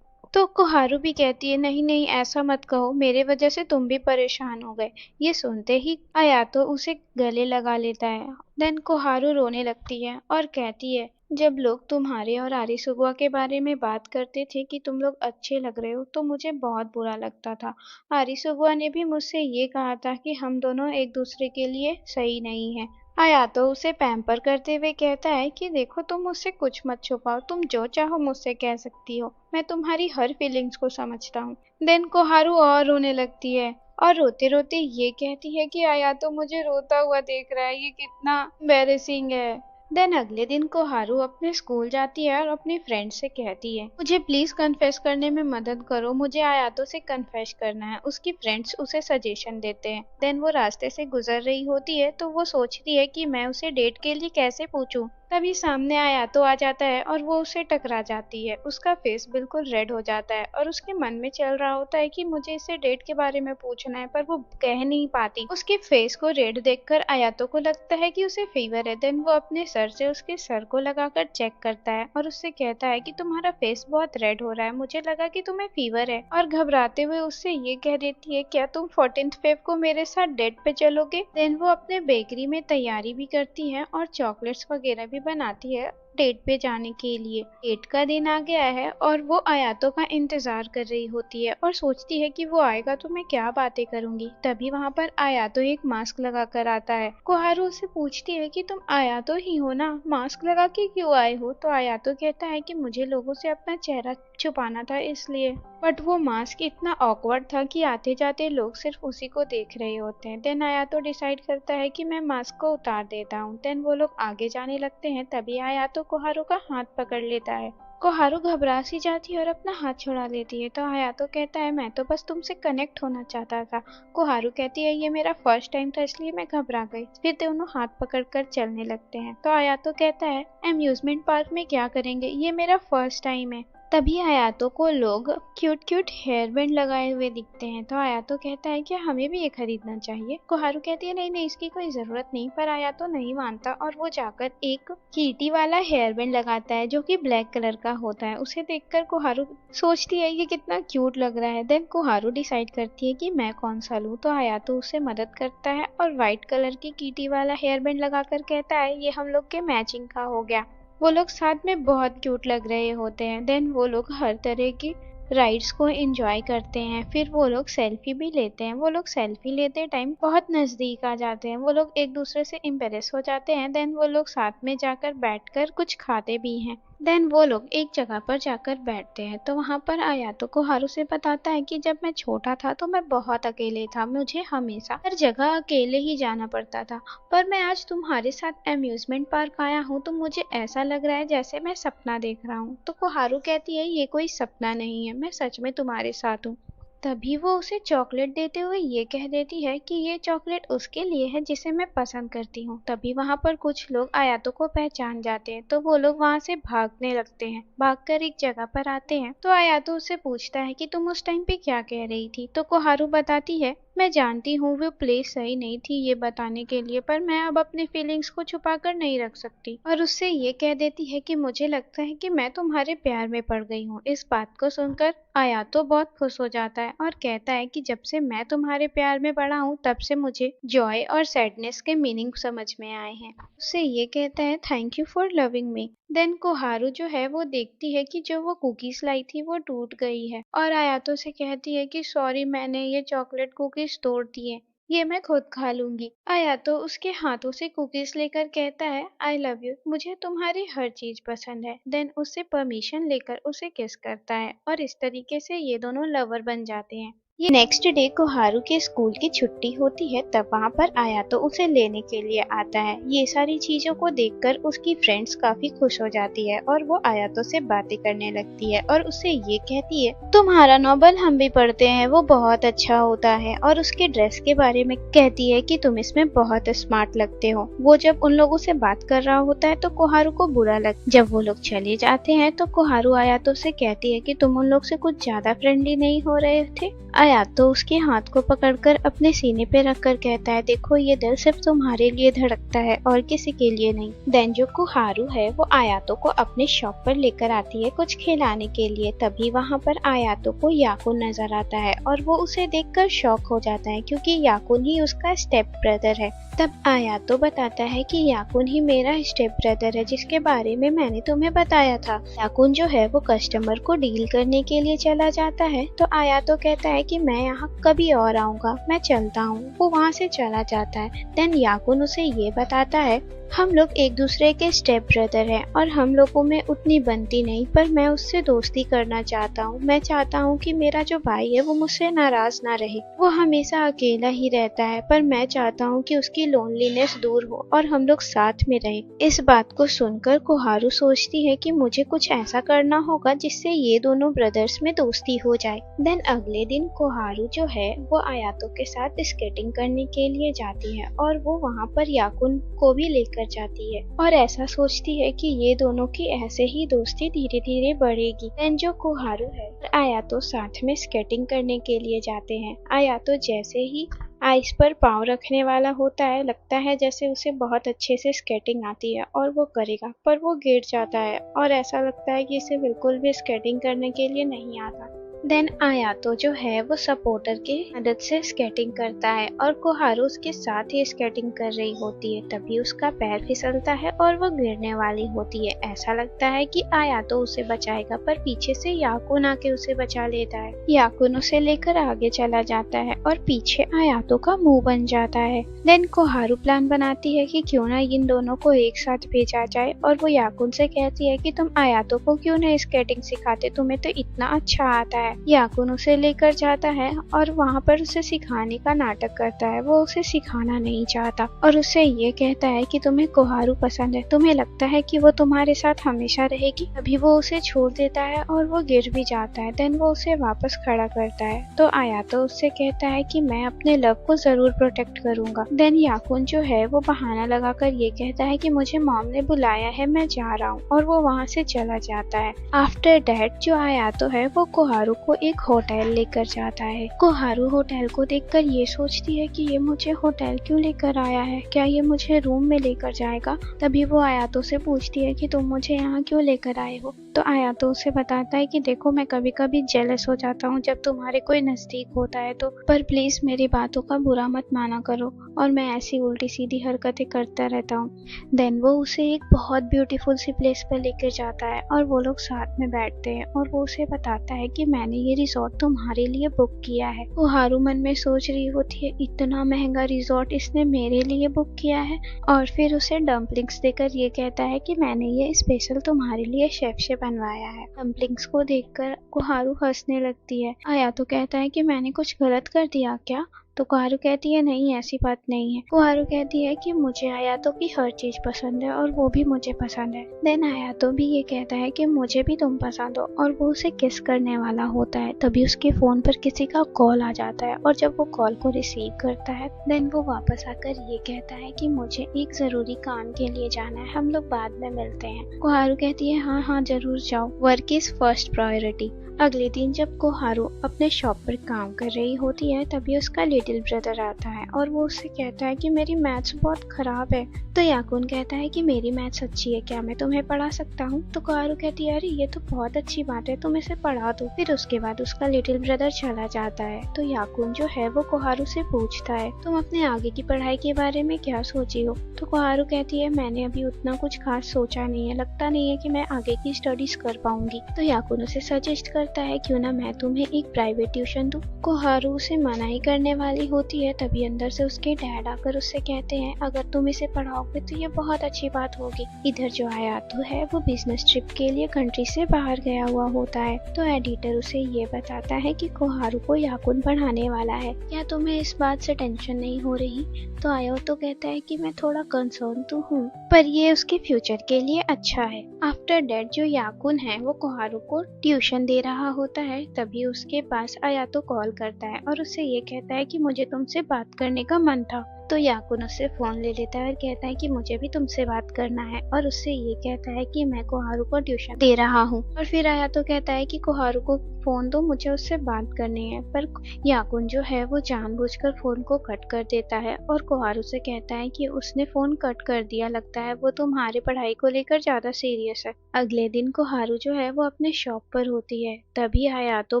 तो कोहारू भी कहती है नहीं नहीं ऐसा मत कहो, मेरे वजह से तुम भी परेशान हो गए। ये सुनते ही आयातो उसे गले लगा लेता है। देन कोहारू रोने लगती है और कहती है जब लोग तुम्हारे और आरिसुगवा के बारे में बात करते थे कि तुम लोग अच्छे लग रहे हो तो मुझे बहुत बुरा लगता था। आरिसुगवा ने भी मुझसे ये कहा था कि हम दोनों एक दूसरे के लिए सही नहीं है। आयातो उसे पैम्पर करते हुए कहता है कि देखो तुम मुझसे कुछ मत छुपाओ, तुम जो चाहो मुझसे कह सकती हो, मैं तुम्हारी हर फीलिंग्स को समझता हूँ। देन कोहारू और रोने लगती है और रोते रोते ये कहती है कि आयातो मुझे रोता हुआ देख रहा है, ये कितना एम्बैरेसिंग है। देन अगले दिन कोहारू अपने स्कूल जाती है और अपनी फ्रेंड से कहती है मुझे प्लीज कन्फेस करने में मदद करो, मुझे आयातो से कन्फेस करना है। उसकी फ्रेंड्स उसे सजेशन देते हैं। देन वो रास्ते से गुजर रही होती है तो वो सोचती है कि मैं उसे डेट के लिए कैसे पूछूं। तभी सामने आयातो आ जाता है और वो उसे टकरा जाती है। उसका फेस बिल्कुल रेड हो जाता है और उसके मन में चल रहा होता है कि मुझे इससे डेट के बारे में पूछना है, पर वो कह नहीं पाती। उसके फेस को रेड देखकर आयातो को लगता है कि उसे फीवर है। देन वो अपने सर से उसके सर को लगाकर चेक करता है और उससे कहता है कि तुम्हारा फेस बहुत रेड हो रहा है, मुझे लगा कि तुम्हें फीवर है, और घबराते हुए उससे ये कह देती है क्या तुम 14th फेब को मेरे साथ डेट पे चलोगे। देन वो अपने बेकरी में तैयारी भी करती है और चॉकलेट्स वगैरह भी बनाती है डेट पे जाने के लिए। डेट का दिन आ गया है और वो आयातो का इंतजार कर रही होती है और सोचती है कि वो आएगा तो मैं क्या बातें करूंगी। तभी वहाँ पर आयातो एक मास्क लगा कर आता है। कोहारू उससे पूछती है कि तुम आयातो ही हो ना, मास्क लगा के क्यों आए हो। तो आयातो कहता है कि मुझे लोगों से अपना चेहरा छुपाना था इसलिए, बट वो मास्क इतना ऑकवर्ड था कि आते जाते लोग सिर्फ उसी को देख रहे होते हैं। देन आयातो डिसाइड करता है कि मैं मास्क को उतार देता हूँ। देन वो लोग आगे जाने लगते हैं। तभी आयातो कोहारू का हाथ पकड़ लेता है। कोहारू घबरा सी जाती है और अपना हाथ छुड़ा लेती है। तो आयातो कहता है मैं तो बस तुमसे कनेक्ट होना चाहता था। कोहारू कहती है ये मेरा फर्स्ट टाइम था इसलिए मैं घबरा गई। फिर दोनों हाथ पकड़कर चलने लगते हैं। तो आयातो कहता है अम्यूजमेंट पार्क में क्या करेंगे, ये मेरा फर्स्ट टाइम है। तभी आयातो को लोग क्यूट क्यूट हेयर बैंड लगाए हुए दिखते हैं। तो आयातो कहता है क्या हमें भी ये खरीदना चाहिए। कोहारू कहती है नहीं नहीं इसकी कोई जरूरत नहीं, पर आयातो नहीं मानता और वो जाकर एक कीटी वाला हेयर बैंड लगाता है जो कि ब्लैक कलर का होता है। उसे देखकर कोहारू सोचती है ये कितना क्यूट लग रहा है। देन कोहारू डिसाइड करती है कि मैं कौन सा लूँ। तो आयातो उससे मदद करता है और व्हाइट कलर की कीटी वाला हेयर बैंड लगाकर कहता है ये हम लोग के मैचिंग का हो गया। वो लोग साथ में बहुत क्यूट लग रहे होते हैं। देन वो लोग हर तरह की राइड्स को एंजॉय करते हैं। फिर वो लोग सेल्फी भी लेते हैं। वो लोग सेल्फी लेते टाइम बहुत नजदीक आ जाते हैं। वो लोग एक दूसरे से इम्प्रेस हो जाते हैं। देन वो लोग साथ में जाकर बैठकर कुछ खाते भी हैं। देन वो लोग एक जगह पर जाकर बैठते हैं। तो वहाँ पर आयातो कोहारू से बताता है कि जब मैं छोटा था तो मैं बहुत अकेले था, मुझे हमेशा हर जगह अकेले ही जाना पड़ता था, पर मैं आज तुम्हारे साथ अम्यूजमेंट पार्क आया हूँ तो मुझे ऐसा लग रहा है जैसे मैं सपना देख रहा हूँ। तो कोहारू कहती है ये कोई सपना नहीं है, मैं सच में तुम्हारे साथ हूँ। तभी वो उसे चॉकलेट देते हुए ये कह देती है कि ये चॉकलेट उसके लिए है जिसे मैं पसंद करती हूँ। तभी वहाँ पर कुछ लोग आयातो को पहचान जाते हैं, तो वो लोग वहाँ से भागने लगते हैं। भागकर एक जगह पर आते हैं तो आयातो उससे पूछता है कि तुम उस टाइम पे क्या कह रही थी। तो कोहारू बताती है, मैं जानती हूँ वो प्लेस सही नहीं थी ये बताने के लिए, पर मैं अब अपने फीलिंग्स को छुपा कर नहीं रख सकती। और उससे ये कह देती है कि मुझे लगता है कि मैं तुम्हारे प्यार में पड़ गई हूँ। इस बात को सुनकर आयातो बहुत खुश हो जाता है और कहता है कि जब से मैं तुम्हारे प्यार में पड़ा हूँ तब से मुझे जॉय और सैडनेस के मीनिंग समझ में आए हैं। उससे ये कहता है, thank you for loving me. Then कोहारू जो है वो देखती है कि जो वो कुकीज लाई थी वो टूट गई है और आयातो से कहती है कि सॉरी, मैंने ये चॉकलेट कुकीज तोड़ दिए, ये मैं खुद खा लूंगी। आयातो उसके हाथों से कुकीज लेकर कहता है, आई लव यू, मुझे तुम्हारी हर चीज पसंद है। देन उससे परमिशन लेकर उसे किस करता है और इस तरीके से ये दोनों लवर बन जाते हैं। ये नेक्स्ट डे कोहारू के स्कूल की छुट्टी होती है, तब वहाँ पर आयातो उसे लेने के लिए आता है। ये सारी चीजों को देखकर उसकी फ्रेंड्स काफी खुश हो जाती है और वो आयातो से बातें करने लगती है और उससे ये कहती है, तुम्हारा नॉवल हम भी पढ़ते हैं, वो बहुत अच्छा होता है। और उसके ड्रेस के बारे में कहती है कि तुम इसमें बहुत स्मार्ट लगते हो। वो जब उन लोगों से बात कर रहा होता है तो कोहारू को बुरा लगता है। जब वो लोग चले जाते हैं तो कोहारू आयातो से कहती है कि तुम उन लोग से कुछ ज्यादा फ्रेंडली नहीं हो रहे थे। आयातो उसके हाथ को पकड़कर अपने सीने पे रखकर कहता है, देखो ये दिल सिर्फ तुम्हारे लिए धड़कता है और किसी के लिए नहीं। देन जो कोहारू है वो आयातो को अपने शॉप पर लेकर आती है कुछ खिलाने के लिए। तभी वहाँ पर आयातो को याकुन नजर आता है और वो उसे देखकर शॉक हो जाता है क्योंकि याकुन ही उसका स्टेप ब्रदर है। तब आयातो बताता है कि याकुन ही मेरा स्टेप ब्रदर है जिसके बारे में मैंने तुम्हें बताया था। याकुन जो है वो कस्टमर को डील करने के लिए चला जाता है तो आयातो कहता है कि मैं यहाँ कभी और आऊंगा, मैं चलता हूँ। वो वहाँ से चला जाता है। देन याकुन उसे ये बताता है, हम लोग एक दूसरे के स्टेप ब्रदर हैं और हम लोगों में उतनी बनती नहीं, पर मैं उससे दोस्ती करना चाहता हूँ। मैं चाहता हूँ कि मेरा जो भाई है वो मुझसे नाराज ना रहे, वो हमेशा अकेला ही रहता है, पर मैं चाहता हूँ कि उसकी लोनलीनेस दूर हो और हम लोग साथ में रहें। इस बात को सुनकर कोहारू सोचती है कि मुझे कुछ ऐसा करना होगा जिससे ये दोनों ब्रदर्स में दोस्ती हो जाए। देन अगले दिन कोहारू जो है वो आयातो के साथ स्केटिंग करने के लिए जाती है और वो वहाँ पर याकुन को भी लेकर जाती है और ऐसा सोचती है कि ये दोनों की ऐसे ही दोस्ती धीरे धीरे बढ़ेगी। देन जो कोहारू है आयातो साथ में स्केटिंग करने के लिए जाते हैं। आयातो जैसे ही आइस पर पाँव रखने वाला होता है, लगता है जैसे उसे बहुत अच्छे से स्केटिंग आती है और वो करेगा, पर वो गिर जाता है और ऐसा लगता है कि इसे बिल्कुल भी स्केटिंग करने के लिए नहीं आता। देन आयातो जो है वो सपोर्टर की मदद से स्केटिंग करता है और कोहारू उसके साथ ही स्केटिंग कर रही होती है। तभी उसका पैर फिसलता है और वो गिरने वाली होती है। ऐसा लगता है कि आयातो उसे बचाएगा, पर पीछे से याकुन आके उसे बचा लेता है। याकुन उसे लेकर आगे चला जाता है और पीछे आयातो का मुंह बन जाता है। देन कोहारू प्लान बनाती है कि क्यों ना इन दोनों को एक साथ भेजा जाए और वो याकुन से कहती है कि तुम आयातो को क्यों ना स्केटिंग सिखाते, तुम्हें तो इतना अच्छा आता है। याकुन उसे लेकर जाता है और वहाँ पर उसे सिखाने का नाटक करता है। वो उसे सिखाना नहीं चाहता और उसे ये कहता है कि तुम्हें कोहारू पसंद है, तुम्हें लगता है कि वो तुम्हारे साथ हमेशा रहेगी। अभी वो उसे छोड़ देता है और वो गिर भी जाता है। देन वो उसे वापस खड़ा करता है तो आयातो उससे कहता है कि मैं अपने लव को जरूर प्रोटेक्ट करूंगा। देन याकुन जो है वो बहाना लगाकर ये कहता है कि मुझे मॉम ने बुलाया है, मैं जा रहा हूँ, और वो वहाँ से चला जाता है। आफ्टर दैट जो आयातो है वो कोहारू को एक होटल लेकर जाता है। कोहारू होटल को देखकर ये सोचती है कि ये मुझे होटल क्यों लेकर आया है, क्या ये मुझे रूम में लेकर जाएगा। तभी वो आयातो से पूछती है कि तुम मुझे यहाँ क्यों लेकर आए हो। तो आयातो उसे बताता है कि देखो मैं कभी कभी जेलस हो जाता हूँ जब तुम्हारे कोई नजदीक होता है तो, पर प्लीज मेरी बातों का बुरा मत माना करो, और मैं ऐसी उल्टी सीधी हरकतें करता रहता हूँ। देन वो उसे एक बहुत ब्यूटीफुल सी प्लेस पर लेकर जाता है और वो लोग साथ में बैठते हैं और वो उसे बताता है कि मैंने ये रिजॉर्ट तुम्हारे लिए बुक किया है। कोहारू मन में सोच रही होती है इतना महंगा रिजॉर्ट इसने मेरे लिए बुक किया है, और फिर उसे डम्पलिंग्स देकर ये कहता है कि मैंने ये स्पेशल तुम्हारे लिए शेफ से बनवाया है। डम्पलिंग्स को देखकर कोहारू हंसने लगती है। आयातो कहता है कि मैंने कुछ गलत कर दिया क्या। तो कोहारू कहती है नहीं, ऐसी बात नहीं है। कोहारू कहती है कि मुझे आयातो की हर चीज पसंद है और वो भी मुझे पसंद है। देन आयातो भी ये कहता है कि मुझे भी तुम पसंद हो, और वो उसे किस करने वाला होता है। तभी उसके फोन पर किसी का कॉल आ जाता है, और जब वो कॉल को रिसीव करता है देन वो वापस आकर ये कहता है कि मुझे एक जरूरी काम के लिए जाना है, हम लोग बाद में मिलते हैं। कोहारू कहती है हाँ हाँ जरूर जाओ, वर्क इज फर्स्ट प्रायोरिटी। अगले दिन जब कोहारू अपने शॉप पर काम कर रही होती है तभी उसका लिटिल ब्रदर आता है और वो उससे कहता है कि मेरी मैथ्स बहुत खराब है। तो याकुन कहता है कि मेरी मैथ्स अच्छी है, क्या मैं तुम्हें पढ़ा सकता हूँ। तो कोहारू कहती है अरे ये तो बहुत अच्छी बात है, तुम इसे पढ़ा दो। फिर उसके बाद उसका लिटिल ब्रदर चला जाता है। तो याकुन जो है वो कोहारू से पूछता है तुम अपने आगे की पढ़ाई के बारे में क्या सोची हो। तो कोहारू कहती है मैंने अभी उतना कुछ खास सोचा नहीं है, लगता नहीं है कि मैं आगे की स्टडीज कर पाऊंगी। तो याकुन उसे सजेस्ट करता है क्यों ना मैं तुम्हें एक प्राइवेट ट्यूशन दूं। कोहारू उसे मनाही करने वाली होती है तभी अंदर से उसके डैड आकर उससे कहते हैं अगर तुम इसे पढ़ाओगे तो ये बहुत अच्छी बात होगी। इधर जो आयातो है वो बिजनेस ट्रिप के लिए कंट्री से बाहर गया हुआ होता है। तो एडिटर उसे ये बताता है कि कोहारू को याकुन पढ़ाने वाला है, क्या तुम्हें इस बात से टेंशन नहीं हो रही। तो आयातो कहता है कि मैं थोड़ा कंसर्न तो हूँ, पर ये उसके फ्यूचर के लिए अच्छा है। आफ्टर डेट जो याकुन है वो कोहारू को ट्यूशन दे रहा होता है तभी उसके पास आयातो कॉल करता है और उससे ये कहता है कि मुझे तुमसे बात करने का मन था। तो याकुन उससे फोन ले लेता है और कहता है कि मुझे भी तुमसे बात करना है, और उससे ये कहता है कि मैं कोहारू को ट्यूशन दे रहा हूँ। और फिर आयातो कहता है कि कोहारू को फोन दो, मुझे उससे बात करनी है। पर याकुन जो है वो जानबूझकर फोन को कट कर देता है और कोहारू से कहता है कि उसने फोन कट कर दिया, लगता है वो तुम्हारी पढ़ाई को लेकर ज्यादा सीरियस है। अगले दिन कोहारू जो है वो अपने शॉप पर होती है तभी आयातो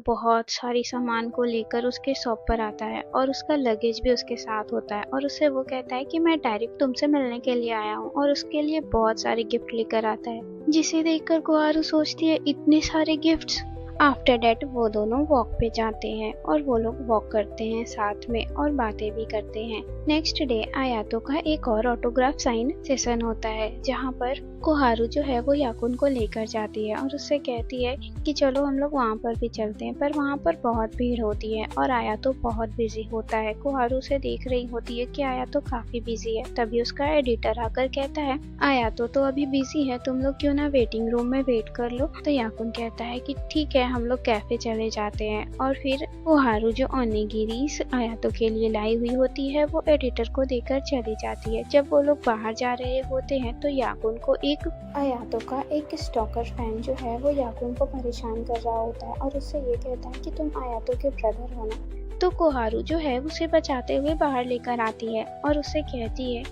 बहुत सारी सामान को लेकर उसके शॉप पर आता है और उसका लगेज भी उसके साथ होता है। और उससे वो कहता है कि मैं डायरेक्ट तुमसे मिलने के लिए आया हूँ, और उसके लिए बहुत सारे गिफ्ट लेकर आता है, जिसे देखकर कोहारू सोचती है इतने सारे गिफ्ट्स। आफ्टर डेट वो दोनों वॉक पे जाते हैं और वो लोग वॉक करते हैं साथ में और बातें भी करते हैं। नेक्स्ट डे आयातो का एक और ऑटोग्राफ साइन सेशन होता है जहाँ पर कोहारू जो है वो याकुन को लेकर जाती है और उससे कहती है कि चलो हम लोग वहाँ पर भी चलते हैं, पर वहाँ पर बहुत भीड़ होती है और आयातो बहुत बिजी होता है। कोहारू से देख रही होती है कि आयातो काफी बिजी है तभी उसका एडिटर आकर कहता है आयातो तो अभी बिजी है, तुम लोग क्यों ना वेटिंग रूम में वेट कर लो। तो याकुन कहता है कि ठीक है, हम लोग कैफे चले जाते हैं। और फिर कोहारू जो ओनिगिरी आयातो के लिए लाई हुई होती है वो एडिटर को देकर चली जाती है। जब वो लोग बाहर जा रहे होते हैं तो याकुन को आयातो का एक स्टॉकर फैन जो है वो याकुन को परेशान कर रहा होता है और उससे ये कहता है कि तुम आयातो के ब्रदर हो ना। तो कोहारू जो है उसे बचाते हुए बाहर लेकर आती है और उससे कहती है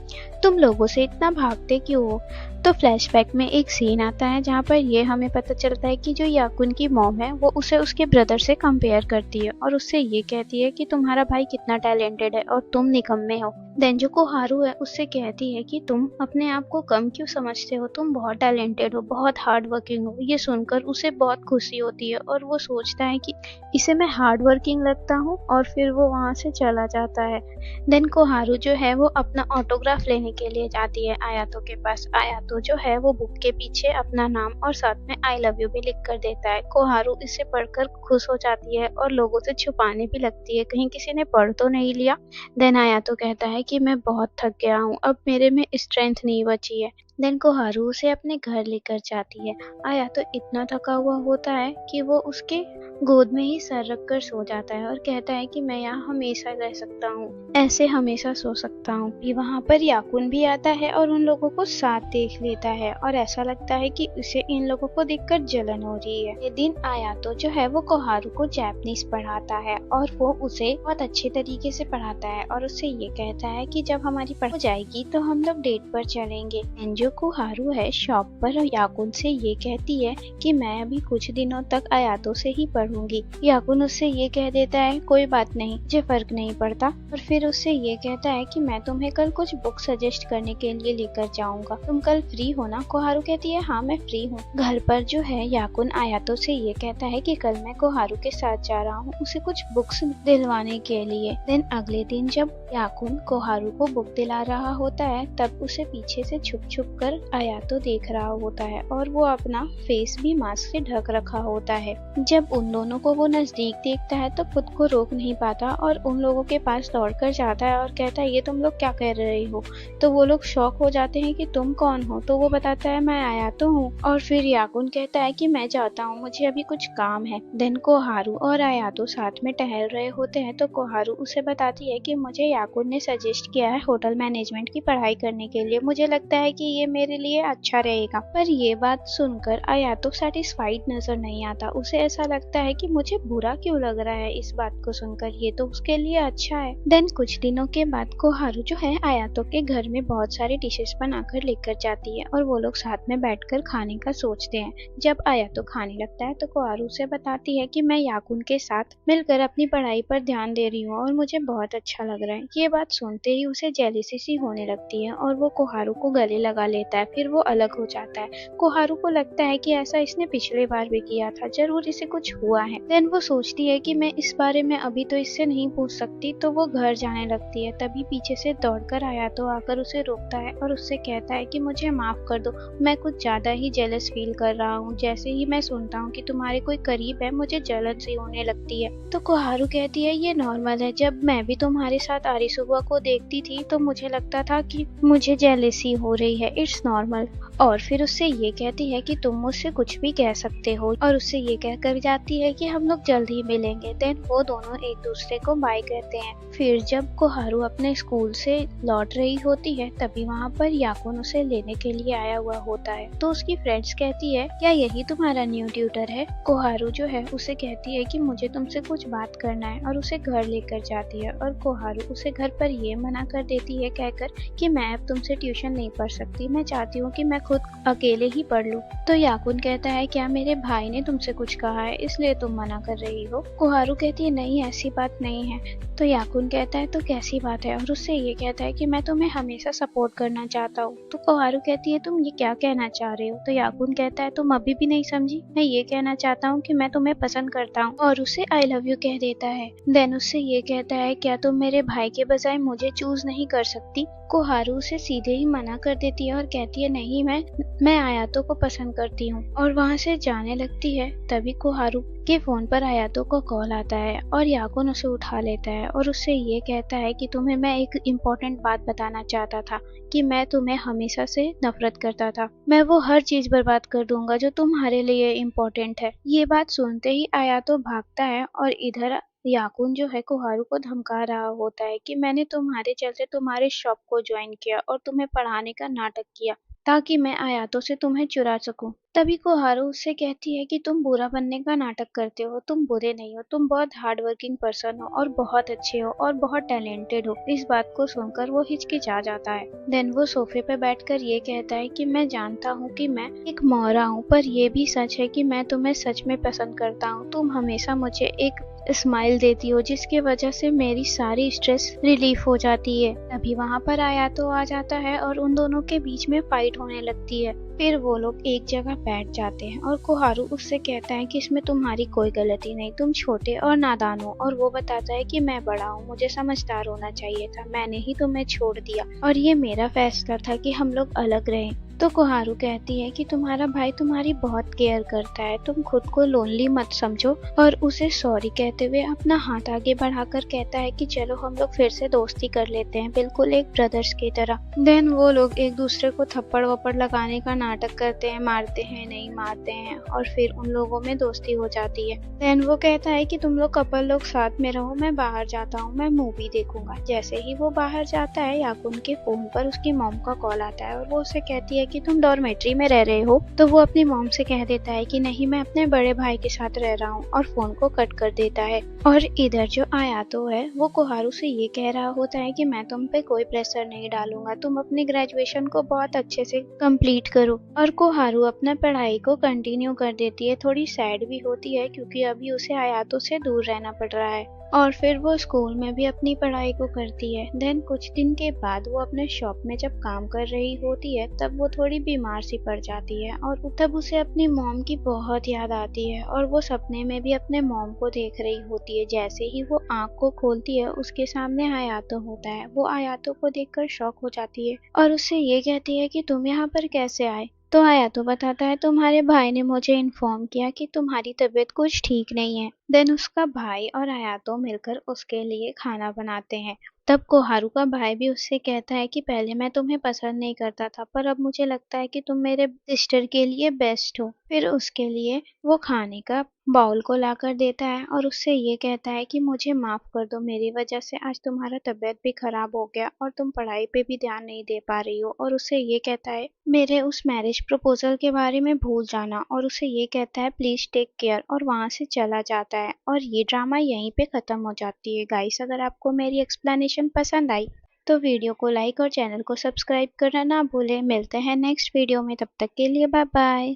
तुम लोगों से इतना भागते क्यों हो। तो फ्लैशबैक में एक सीन आता है जहाँ पर ये हमें पता चलता है कि जो याकुन की मॉम है वो उसे उसके ब्रदर से कंपेयर करती है और उससे ये कहती है कि तुम्हारा भाई कितना टैलेंटेड है और तुम निकम्मे हो। देन जो कोहारू है उससे कहती है कि तुम अपने आप को कम क्यों समझते हो, तुम बहुत टैलेंटेड हो, बहुत हार्ड वर्किंग हो। ये सुनकर उसे बहुत खुशी होती है और वो सोचता है कि इसे मैं हार्ड वर्किंग लगता हूँ और फिर वो वहाँ से चला जाता है। देन कोहारू जो है वो अपना ऑटोग्राफ लेने के लिए जाती है आयातो के पास। आयातो जो है वो बुक के पीछे अपना नाम और साथ में आई लव यू भी लिख कर देता है। कोहारू इसे पढ़कर खुश हो जाती है और लोगों से छुपाने भी लगती है कहीं किसी ने पढ़ तो नहीं लिया। देन आयातो कहता है कि मैं बहुत थक गया हूँ, अब मेरे में स्ट्रेंथ नहीं बची है। देन कोहारू उसे अपने घर लेकर जाती है। आयातो इतना थका हुआ होता है कि वो उसके गोद में ही सर रख कर सो जाता है और कहता है कि मैं यहाँ हमेशा रह सकता हूँ, ऐसे हमेशा सो सकता हूँ। वहाँ पर याकुन भी आता है और उन लोगों को साथ देख लेता है और ऐसा लगता है कि उसे इन लोगों को देखकर जलन हो रही है। ये दिन आयातो जो है वो कोहारू को जापानीज पढ़ाता है और वो उसे बहुत अच्छे तरीके से पढ़ाता है और उससे ये कहता है कि जब हमारी पढ़ाई हो जाएगी तो हम लोग डेट पर चलेंगे। जो कोहारू है शॉप पर याकुन से ये कहती है कि मैं अभी कुछ दिनों तक आयातो से ही पढ़ूंगी। याकुन उससे ये कह देता है कोई बात नहीं, मुझे फर्क नहीं पड़ता। और फिर उससे ये कहता है कि मैं तुम्हें कल कुछ बुक सजेस्ट करने के लिए लेकर जाऊंगा, तुम कल फ्री हो ना। कोहारू कहती है हाँ मैं फ्री हूँ। घर पर जो है याकुन आयातो से ये कहता है कि कल मैं कोहारू के साथ जा रहा हूँ उसे कुछ बुक्स दिलवाने के लिए। देन अगले दिन जब याकुन कोहारू को बुक दिला रहा होता है तब उसे पीछे से छुप छुप कर आयातो देख रहा होता है और वो अपना फेस भी मास्क से ढक रखा होता है। जब उन दोनों को वो नजदीक देखता है तो खुद को रोक नहीं पाता और उन लोगों के पास दौड़कर जाता है और कहता है ये तुम लोग क्या कर रहे हो। तो वो लोग शॉक हो जाते हैं कि तुम कौन हो। तो वो बताता है मैं आयातो हूँ। और फिर याकुन कहता है कि मैं जाता हूँ, मुझे अभी कुछ काम है। देन कोहारू और आयातो साथ में टहल रहे होते हैं तो कोहारू उसे बताती है कि मुझे याकुन ने सजेस्ट किया है होटल मैनेजमेंट की पढ़ाई करने के लिए, मुझे लगता है कि ये मेरे लिए अच्छा रहेगा। पर ये बात सुनकर आयातो सेटिस्फाइड नजर नहीं आता। उसे ऐसा लगता है कि मुझे बुरा क्यों लग रहा है इस बात को सुनकर, ये तो उसके लिए अच्छा है। देन कुछ दिनों के बाद कोहारू जो है आयातो के घर में बहुत सारी डिशेस बनाकर लेकर जाती है और वो लोग साथ में बैठकर खाने का सोचते हैं। जब आयातो खाने लगता है तो कोहारू उसे बताती है कि मैं याकुन के साथ मिलकर अपनी पढ़ाई पर ध्यान दे रही हूँ और मुझे बहुत अच्छा लग रहा है। ये बात सुनते ही उसे जेलिसी सी होने लगती है और वो कोहारू को गले लगा लेता है। फिर वो अलग हो जाता है। कोहारू को लगता है कि ऐसा इसने पिछले बार भी किया था, जरूर इसे कुछ हुआ है। देन वो सोचती है कि मैं इस बारे में अभी तो इससे नहीं पूछ सकती, तो वो घर जाने लगती है। तभी पीछे से दौड़कर आयातो आकर उसे रोकता है और उससे कहता है कि मुझे माफ कर दो, मैं कुछ ज्यादा ही जेलस फील कर रहा हूँ। जैसे ही मैं सुनता हूँ कि तुम्हारे कोई करीब है मुझे जलन सी होने लगती है। तो कोहारू कहती है ये नॉर्मल है, जब मैं भी तुम्हारे साथ आरिसुबा को देखती थी तो मुझे लगता था कि मुझे जेलसी हो रही है, इट्स नॉर्मल। और फिर उससे ये कहती है कि तुम मुझसे कुछ भी कह सकते हो और उससे ये कहकर जाती है कि हम लोग जल्द ही मिलेंगे। देन वो दोनों एक दूसरे को बाय कहते हैं। फिर जब कोहारू अपने स्कूल से लौट रही होती है तभी वहाँ पर याकुन उसे लेने के लिए आया हुआ होता है। तो उसकी फ्रेंड्स कहती है क्या यही तुम्हारा न्यू ट्यूटर है। कोहारू जो है उसे कहती है कि मुझे तुमसे कुछ बात करना है और उसे घर लेकर जाती है और कोहारू उसे घर पर ये मना कर देती है कहकर कि मैं अब तुमसे ट्यूशन नहीं पढ़ सकती, मैं चाहती हूँ कि मैं खुद अकेले ही पढ़ लूं। तो याकुन कहता है क्या मेरे भाई ने तुमसे कुछ कहा है इसलिए तुम मना कर रही हो। कोहारू कहती है नहीं ऐसी बात नहीं है। तो याकुन कहता है तो कैसी बात है और उससे ये कहता है कि मैं तुम्हें हमेशा सपोर्ट करना चाहता हूँ। तो कोहारू कहती है तुम ये क्या कहना चाह रहे हो। तो याकुन कहता है तुम अभी भी नहीं समझी, मैं ये कहना चाहता हूँ कि मैं तुम्हें पसंद करता हूँ और उसे आई लव यू कह देता है। देन उससे ये कहता है क्या तुम मेरे भाई के बजाय मुझे चूज नहीं कर सकती। कोहारू उसे सीधे ही मना कर देती है और कहती है नहीं मैं आयातो को पसंद करती हूँ और वहाँ से जाने लगती है। तभी कोहारू के फोन पर आयातो को कॉल आता है और याकुन उसे उठा लेता है और उससे ये कहता है कि तुम्हें मैं एक इम्पोर्टेंट बात बताना चाहता था कि मैं तुम्हें हमेशा से नफरत करता था, मैं वो हर चीज बर्बाद कर दूंगा जो तुम्हारे लिए इम्पोर्टेंट है। ये बात सुनते ही आयातो भागता है और इधर याकुन जो है कोहारू को धमका रहा होता है कि मैंने तुम्हारे चलते तुम्हारे शॉप को ज्वाइन किया और तुम्हें पढ़ाने का नाटक किया ताकि मैं आयातो से तुम्हें चुरा सकूं। तभी कोहारू उससे कहती है कि तुम बुरा बनने का नाटक करते हो, तुम बुरे नहीं हो, तुम बहुत हार्ड वर्किंग पर्सन हो और बहुत अच्छे हो और बहुत टैलेंटेड हो। इस बात को सुनकर वो हिचकिचा जाता है। देन वो सोफे पे बैठकर ये कहता है कि मैं जानता हूँ कि मैं एक मौरा हूँ, पर ये भी सच है कि मैं तुम्हें सच में पसंद करता हूँ। तुम हमेशा मुझे एक स्माइल देती हो जिसकी वजह से मेरी सारी स्ट्रेस रिलीफ हो जाती है। तभी वहाँ पर आयातो आ जाता है और उन दोनों के बीच में फाइट होने लगती है। फिर वो लोग एक जगह बैठ जाते हैं और कोहारू उससे कहता है कि इसमें तुम्हारी कोई गलती नहीं, तुम छोटे और नादान हो। और वो बताता है कि मैं बड़ा हूँ, मुझे समझदार होना चाहिए था, मैंने ही तुम्हें छोड़ दिया और ये मेरा फैसला था कि हम लोग अलग रहें। तो कोहारू कहती है कि तुम्हारा भाई तुम्हारी बहुत केयर करता है, तुम खुद को लोनली मत समझो। और उसे सॉरी कहते हुए अपना हाथ आगे बढ़ाकर कहता है कि चलो हम लोग फिर से दोस्ती कर लेते हैं, बिल्कुल एक ब्रदर्स की तरह। देन वो लोग एक दूसरे को थप्पड़ वप्पड़ लगाने का नाटक करते हैं, मारते हैं नहीं मारते हैं और फिर उन लोगों में दोस्ती हो जाती है। देन वो कहता है कि तुम लोग कपल लोग साथ में रहो, मैं बाहर जाता हूँ, मैं मूवी देखूंगा। जैसे ही वो बाहर जाता है याकुन के फोन पर उसकी मॉम का कॉल आता है और वो उसे कहती है कि तुम डॉर्मेट्री में रह रहे हो। तो वो अपनी मॉम से कह देता है कि नहीं मैं अपने बड़े भाई के साथ रह रहा हूँ और फोन को कट कर देता है। और इधर जो आयातो है वो कोहारू से ये कह रहा होता है कि मैं तुम पे कोई प्रेशर नहीं डालूंगा, तुम अपनी ग्रेजुएशन को बहुत अच्छे से कंप्लीट करो। और कोहारू अपना पढ़ाई को कंटिन्यू कर देती है। थोड़ी सैड भी होती है क्योंकि अभी उसे आयातो से दूर रहना पड़ रहा है। और फिर वो स्कूल में भी अपनी पढ़ाई को करती है। देन कुछ दिन के बाद वो अपने शॉप में जब काम कर रही होती है तब वो थोड़ी बीमार सी पड़ जाती है और तब उसे अपनी मॉम की बहुत याद आती है और वो सपने में भी अपने मॉम को देख रही होती है। जैसे ही वो आँख को खोलती है उसके सामने आयातो होता है। वो आयातो को देखकर शॉक हो जाती है और उससे ये कहती है कि तुम यहाँ पर कैसे आए। तो आयातो बताता है तुम्हारे भाई ने मुझे इन्फॉर्म किया कि तुम्हारी तबीयत कुछ ठीक नहीं है। देन उसका भाई और आयातो मिलकर उसके लिए खाना बनाते हैं। तब कोहारू का भाई भी उससे कहता है कि पहले मैं तुम्हें पसंद नहीं करता था पर अब मुझे लगता है कि तुम मेरे सिस्टर के लिए बेस्ट हो। फिर उसके लिए वो खाने का बाउल को लाकर देता है और उससे ये कहता है कि मुझे माफ कर दो, मेरी वजह से आज तुम्हारा तबीयत भी खराब हो गया और तुम पढ़ाई पे भी ध्यान नहीं दे पा रही हो। और उससे ये कहता है मेरे उस मैरिज प्रपोजल के बारे में भूल जाना और उसे ये कहता है प्लीज टेक केयर और वहां से चला जाता है। और ये ड्रामा यहीं पे खत्म हो जाती है। गाइस, अगर आपको मेरी एक्सप्लेनेशन पसंद आई तो वीडियो को लाइक और चैनल को सब्सक्राइब करना ना भूलें। मिलते हैं नेक्स्ट वीडियो में, तब तक के लिए बाय बाय।